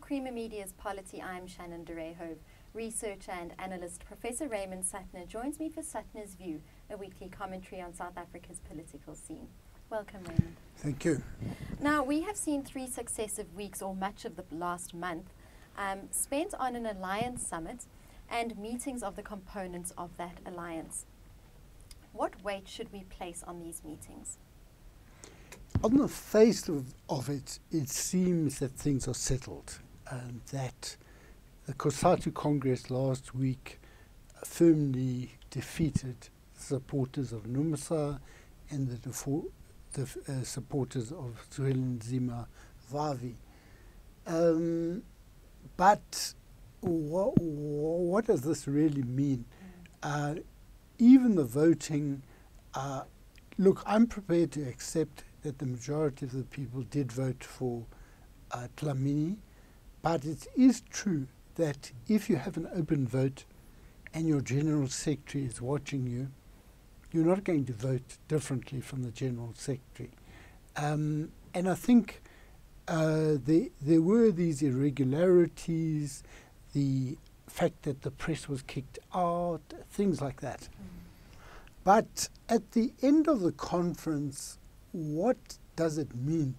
Creamer Media's Polity, I'm Shannon Derehove. Researcher and analyst Professor Raymond Suttner joins me for Suttner's View, a weekly commentary on South Africa's political scene. Welcome, Raymond. Thank you. Now, we have seen 3 successive weeks, or much of the last month, spent on an alliance summit and meetings of the components of that alliance. What weight should we place on these meetings? On the face of it, it seems that things are settled, and that the COSATU Congress last week firmly defeated the supporters of NUMSA and the supporters of Zwelinzima Vavi. But what does this really mean? Even the voting, look, I'm prepared to accept that the majority of the people did vote for Dlamini, but it is true that if you have an open vote and your General Secretary is watching you, you're not going to vote differently from the General Secretary. And I think there were these irregularities, the fact that the press was kicked out, things like that. But at the end of the conference, what does it mean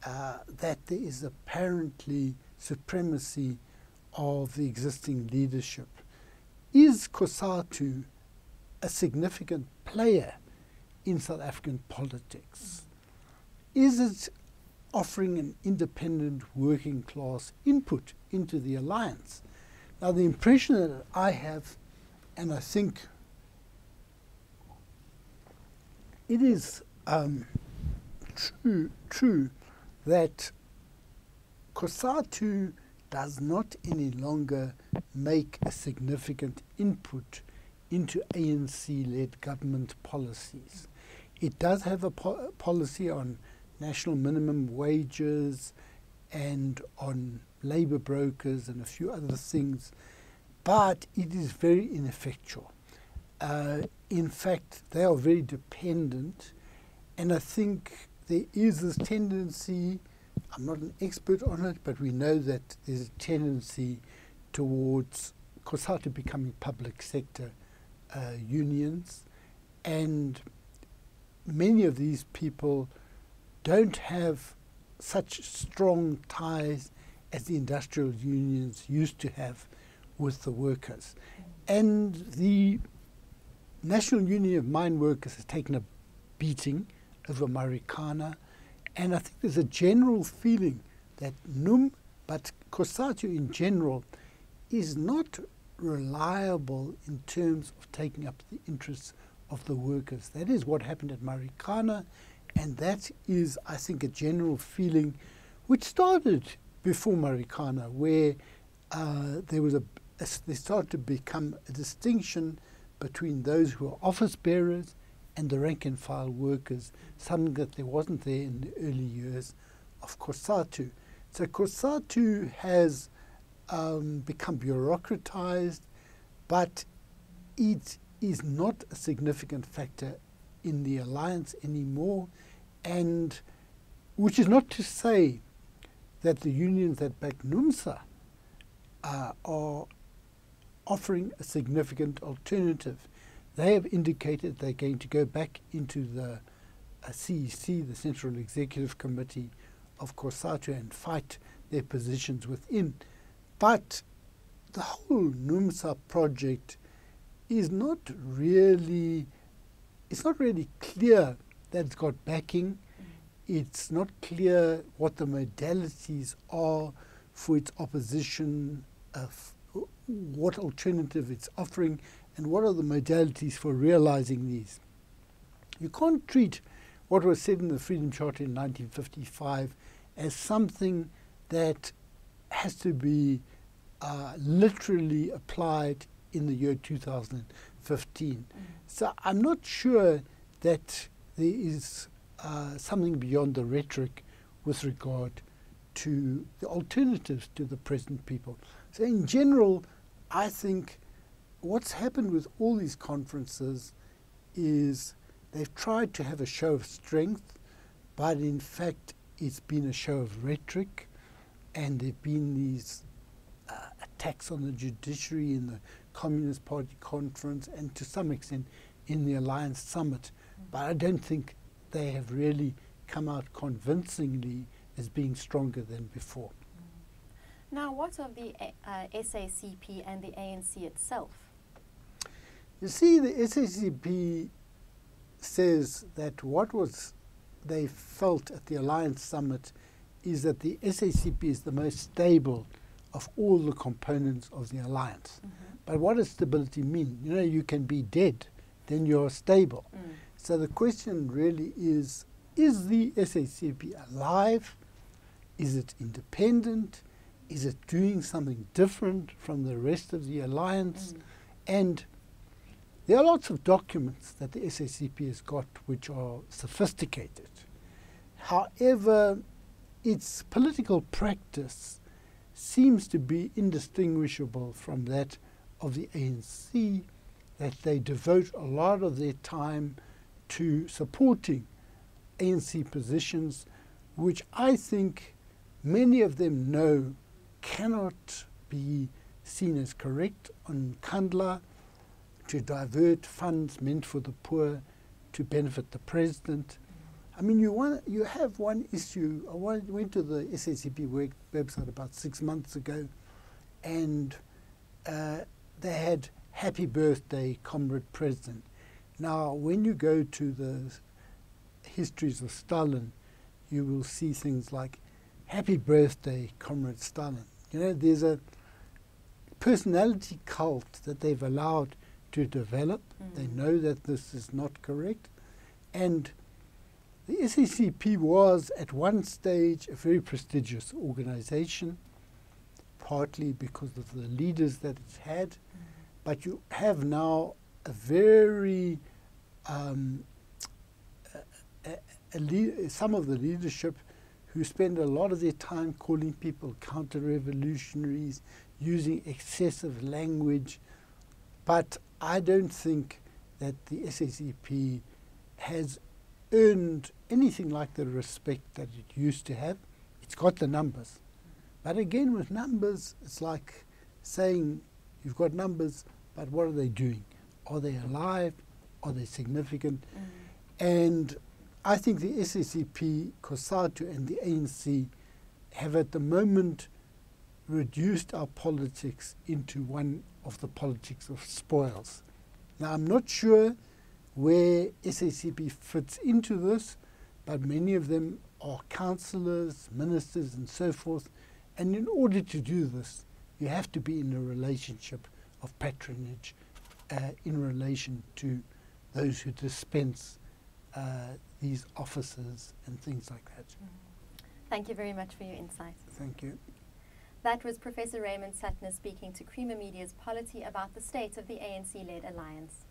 that there is apparently supremacy of the existing leadership? Is COSATU a significant player in South African politics? Is it offering an independent working class input into the alliance? Now, the impression that I have, and I think it is true that COSATU does not any longer make a significant input into ANC-led government policies. It does have a policy on national minimum wages and on labour brokers and a few other things, but it is very ineffectual. In fact, they are very dependent, and I think there is this tendency, I'm not an expert on it, but we know that there's a tendency towards COSATU becoming public sector unions, and many of these people don't have such strong ties as the industrial unions used to have with the workers. And the National Union of Mine Workers has taken a beating over Marikana, and I think there's a general feeling that but COSATU in general is not reliable in terms of taking up the interests of the workers. That is what happened at Marikana, and that is, I think, a general feeling which started before Marikana, where there started to become a distinction between those who are office bearers and the rank and file workers, something that there wasn't there in the early years of COSATU. So COSATU has become bureaucratized, but it is not a significant factor in the alliance anymore, and which is not to say that the unions that back NUMSA are offering a significant alternative. They have indicated they're going to go back into the CEC, the Central Executive Committee of COSATU, and fight their positions within. But the whole NUMSA project is not really clear that it's got backing. It's not clear what the modalities are for its opposition, what alternative it's offering, and what are the modalities for realizing these. You can't treat what was said in the Freedom Charter in 1955 as something that has to be literally applied in the year 2015. So I'm not sure that there is something beyond the rhetoric with regard to the alternatives to the present people. So in general, I think what's happened with all these conferences is they've tried to have a show of strength, but in fact it's been a show of rhetoric. and there have been these attacks on the judiciary in the Communist Party conference and to some extent in the Alliance Summit. But I don't think they have really come out convincingly as being stronger than before. Now, what of the SACP and the ANC itself? You see, the SACP says that they felt at the Alliance Summit is that the SACP is the most stable of all the components of the alliance. But what does stability mean? You know, you can be dead, then you're stable. So the question really is the SACP alive? Is it independent? Is it doing something different from the rest of the alliance? And there are lots of documents that the SACP has got which are sophisticated. However, its political practice seems to be indistinguishable from that of the ANC, that they devote a lot of their time to supporting ANC positions, which I think many of them know cannot be seen as correct. On Kandla, to divert funds meant for the poor to benefit the president. I mean, you have one issue. I went to the SACP website about 6 months ago, and they had "Happy Birthday, Comrade President." Now, when you go to the histories of Stalin, you will see things like "Happy Birthday, Comrade Stalin." You know, there's a personality cult that they've allowed to develop. They know that this is not correct. And the SACP was at one stage a very prestigious organization, partly because of the leaders that it's had. But you have now a very, some of the leadership who spend a lot of their time calling people counter-revolutionaries, using excessive language. But I don't think that the SACP has earned anything like the respect that it used to have. It's got the numbers. But again, with numbers, it's like saying you've got numbers, but what are they doing? Are they alive? Are they significant? And I think the SACP, COSATU and the ANC have at the moment reduced our politics into one of the politics of spoils. Now, I'm not sure where SACP fits into this, but many of them are councillors, ministers, and so forth. And in order to do this, you have to be in a relationship of patronage in relation to those who dispense these offices and things like that. Thank you very much for your insight. Thank you. That was Professor Raymond Suttner speaking to Creamer Media's Polity about the state of the ANC-led alliance.